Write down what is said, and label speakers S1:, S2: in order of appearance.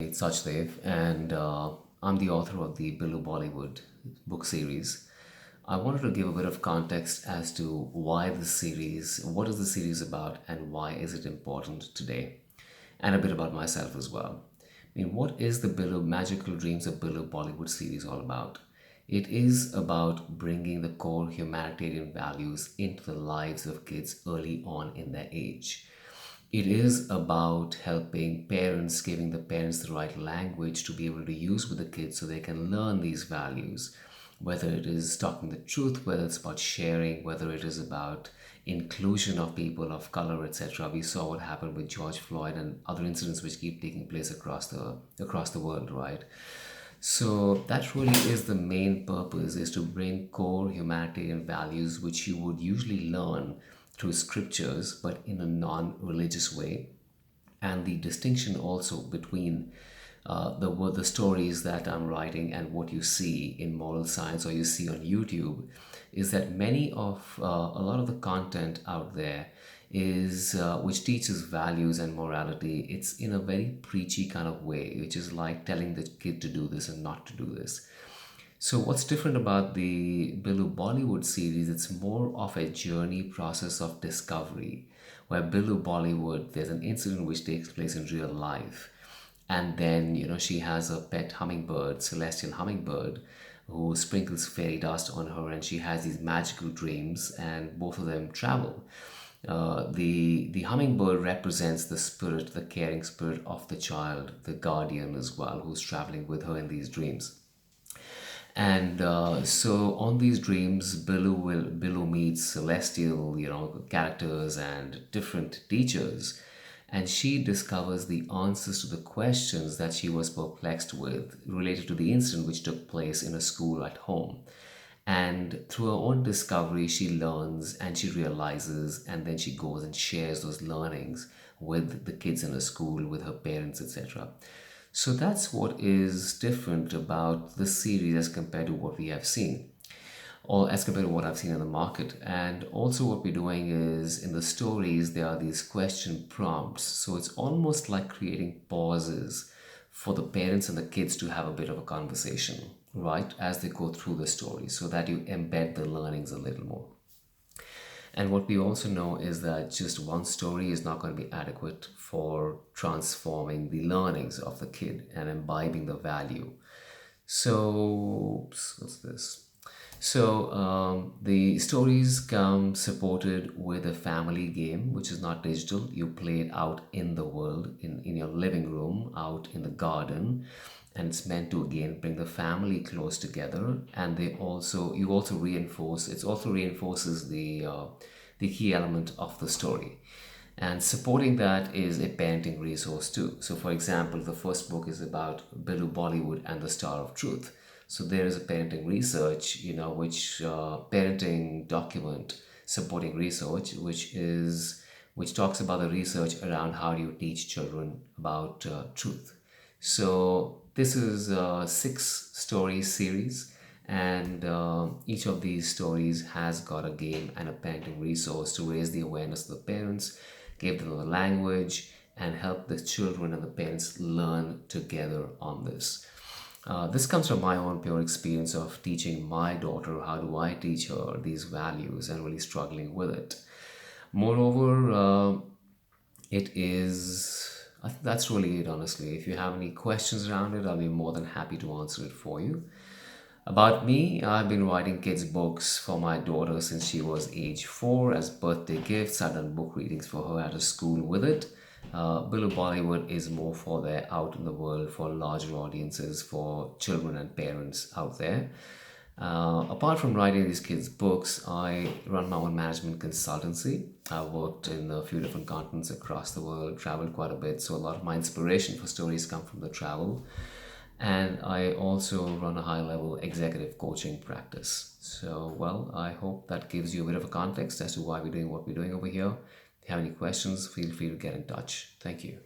S1: It's Sachdev, and I'm the author of the Billu Bollywood book series. I wanted to give a bit of context as to why this series, what is the series about, and why is it important today, and a bit about myself as well. What is the Billu Magical Dreams of Billu Bollywood series all about? It is about bringing the core humanitarian values into the lives of kids early on in their age. It is about helping parents, giving the parents the right language to be able to use with the kids so they can learn these values. Whether it is talking the truth, whether it's about sharing, whether it is about inclusion of people of color, etc. We saw what happened with George Floyd and other incidents which keep taking place across the world, right? So that really is the main purpose, is to bring core humanitarian values which you would usually learn through scriptures but in a non-religious way. And the distinction also between the stories that I'm writing and what you see in moral science or you see on YouTube is that a lot of the content out there is which teaches values and morality. It's in a very preachy kind of way, which is like telling the kid to do this and not to do this. So what's different about the Billu Bollywood series? It's more of a journey process of discovery, where Billu Bollywood, there's an incident which takes place in real life, and then she has a pet hummingbird, celestial hummingbird, who sprinkles fairy dust on her, and she has these magical dreams, and both of them travel. The hummingbird represents the spirit, the caring spirit of the child, the guardian as well, who's traveling with her in these dreams. And so on these dreams, Billu meets celestial, characters and different teachers, and she discovers the answers to the questions that she was perplexed with related to the incident which took place in a school at home. And through her own discovery, she learns and she realizes, and then she goes and shares those learnings with the kids in her school, with her parents, etc. So that's what is different about this series as compared to what we have seen, or as compared to what I've seen in the market. And also, what we're doing is in the stories, there are these question prompts. So it's almost like creating pauses for the parents and the kids to have a bit of a conversation, right, as they go through the story, so that you embed the learnings a little more. And what we also know is that just one story is not going to be adequate for transforming the learnings of the kid and imbibing the value. So, what's this? So, the stories come supported with a family game, which is not digital. You play it out in the world, in your living room, out in the garden, and it's meant to again bring the family close together. And you also reinforce, it also reinforces the key element of the story. And supporting that is a parenting resource too. So, for example, the first book is about Billu Bollywood and the Star of Truth. So there is a parenting research, which parenting document supporting research, which talks about the research around how do you teach children about truth. So this is a six-story series, and each of these stories has got a game and a parenting resource to raise the awareness of the parents, give them the language, and help the children and the parents learn together on this. This comes from my own pure experience of teaching my daughter. How do I teach her these values and really struggling with it? Moreover, it is. I think that's really it, honestly. If you have any questions around it, I'll be more than happy to answer it for you. About me, I've been writing kids' books for my daughter since she was age 4 as birthday gifts. I've done book readings for her at a school with it. Billu Bollywood is more for their out in the world, for larger audiences, for children and parents out there. Apart from writing these kids' books, I run my own management consultancy. I've worked in a few different continents across the world, traveled quite a bit, so a lot of my inspiration for stories come from the travel. And I also run a high level executive coaching practice. So, well, I hope that gives you a bit of a context as to why we're doing what we're doing over here. If you have any questions, feel free to get in touch. Thank you.